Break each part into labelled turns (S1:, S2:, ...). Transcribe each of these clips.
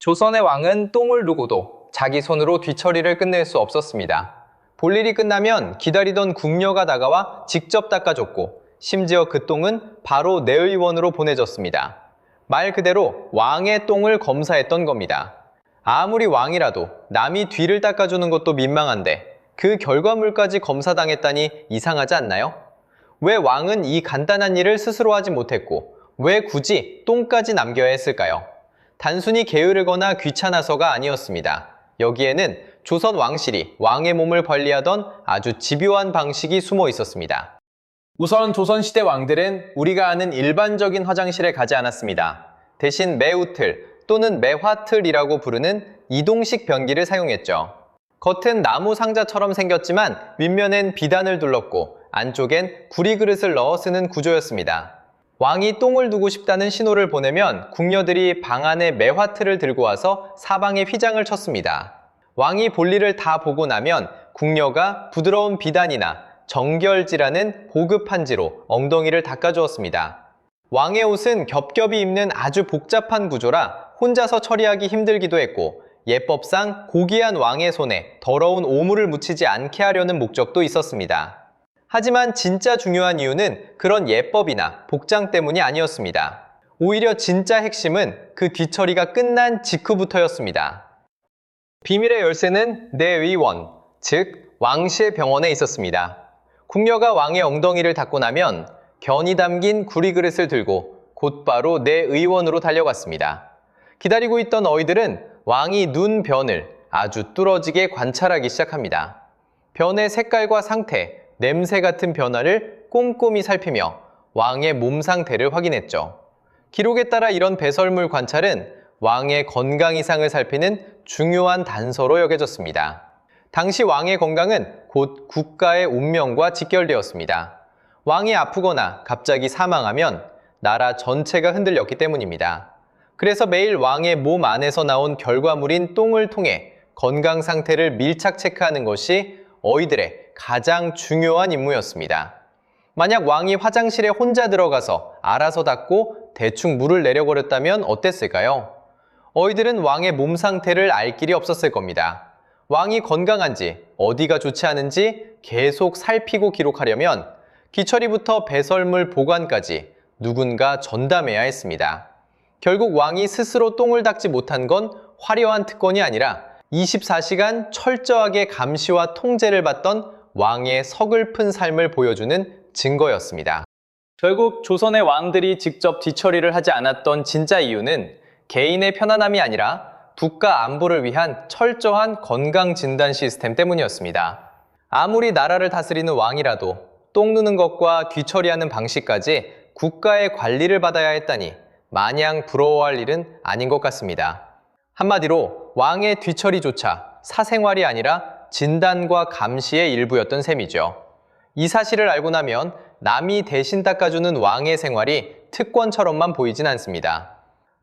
S1: 조선의 왕은 똥을 누고도 자기 손으로 뒤처리를 끝낼 수 없었습니다. 볼일이 끝나면 기다리던 궁녀가 다가와 직접 닦아줬고 심지어 그 똥은 바로 내의원으로 보내졌습니다. 말 그대로 왕의 똥을 검사했던 겁니다. 아무리 왕이라도 남이 뒤를 닦아주는 것도 민망한데 그 결과물까지 검사당했다니 이상하지 않나요? 왜 왕은 이 간단한 일을 스스로 하지 못했고 왜 굳이 똥까지 남겨야 했을까요? 단순히 게으르거나 귀찮아서가 아니었습니다. 여기에는 조선 왕실이 왕의 몸을 관리하던 아주 집요한 방식이 숨어 있었습니다. 우선 조선시대 왕들은 우리가 아는 일반적인 화장실에 가지 않았습니다. 대신 매우틀 또는 매화틀이라고 부르는 이동식 변기를 사용했죠. 겉은 나무 상자처럼 생겼지만 윗면엔 비단을 둘렀고 안쪽엔 구리그릇을 넣어 쓰는 구조였습니다. 왕이 똥을 두고 싶다는 신호를 보내면 궁녀들이 방 안에 매화틀을 들고 와서 사방에 휘장을 쳤습니다. 왕이 볼일을 다 보고 나면 궁녀가 부드러운 비단이나 정결지라는 보급 판지로 엉덩이를 닦아주었습니다. 왕의 옷은 겹겹이 입는 아주 복잡한 구조라 혼자서 처리하기 힘들기도 했고 예법상 고귀한 왕의 손에 더러운 오물을 묻히지 않게 하려는 목적도 있었습니다. 하지만 진짜 중요한 이유는 그런 예법이나 복장 때문이 아니었습니다. 오히려 진짜 핵심은 그 뒤처리가 끝난 직후부터였습니다. 비밀의 열쇠는 내의원, 즉 왕실 병원에 있었습니다. 궁녀가 왕의 엉덩이를 닦고 나면 견이 담긴 구리그릇을 들고 곧바로 내의원으로 달려갔습니다. 기다리고 있던 어이들은 왕이 눈 변을 아주 뚫어지게 관찰하기 시작합니다. 변의 색깔과 상태, 냄새 같은 변화를 꼼꼼히 살피며 왕의 몸 상태를 확인했죠. 기록에 따라 이런 배설물 관찰은 왕의 건강 이상을 살피는 중요한 단서로 여겨졌습니다. 당시 왕의 건강은 곧 국가의 운명과 직결되었습니다. 왕이 아프거나 갑자기 사망하면 나라 전체가 흔들렸기 때문입니다. 그래서 매일 왕의 몸 안에서 나온 결과물인 똥을 통해 건강 상태를 밀착 체크하는 것이 어이들의 가장 중요한 임무였습니다. 만약 왕이 화장실에 혼자 들어가서 알아서 닦고 대충 물을 내려버렸다면 어땠을까요? 어이들은 왕의 몸 상태를 알 길이 없었을 겁니다. 왕이 건강한지 어디가 좋지 않은지 계속 살피고 기록하려면 기처리부터 배설물 보관까지 누군가 전담해야 했습니다. 결국 왕이 스스로 똥을 닦지 못한 건 화려한 특권이 아니라 24시간 철저하게 감시와 통제를 받던 왕의 서글픈 삶을 보여주는 증거였습니다. 결국 조선의 왕들이 직접 뒤처리를 하지 않았던 진짜 이유는 개인의 편안함이 아니라 국가 안보를 위한 철저한 건강 진단 시스템 때문이었습니다. 아무리 나라를 다스리는 왕이라도 똥 누는 것과 뒤처리하는 방식까지 국가의 관리를 받아야 했다니 마냥 부러워할 일은 아닌 것 같습니다. 한마디로 왕의 뒤처리조차 사생활이 아니라 진단과 감시의 일부였던 셈이죠. 이 사실을 알고 나면 남이 대신 닦아주는 왕의 생활이 특권처럼만 보이진 않습니다.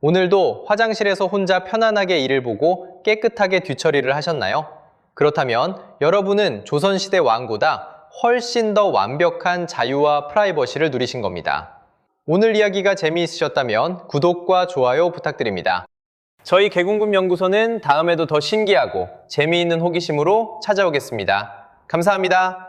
S1: 오늘도 화장실에서 혼자 편안하게 일을 보고 깨끗하게 뒤처리를 하셨나요? 그렇다면 여러분은 조선시대 왕보다 훨씬 더 완벽한 자유와 프라이버시를 누리신 겁니다. 오늘 이야기가 재미있으셨다면 구독과 좋아요 부탁드립니다. 저희 개궁금연구소는 다음에도 더 신기하고 재미있는 호기심으로 찾아오겠습니다. 감사합니다.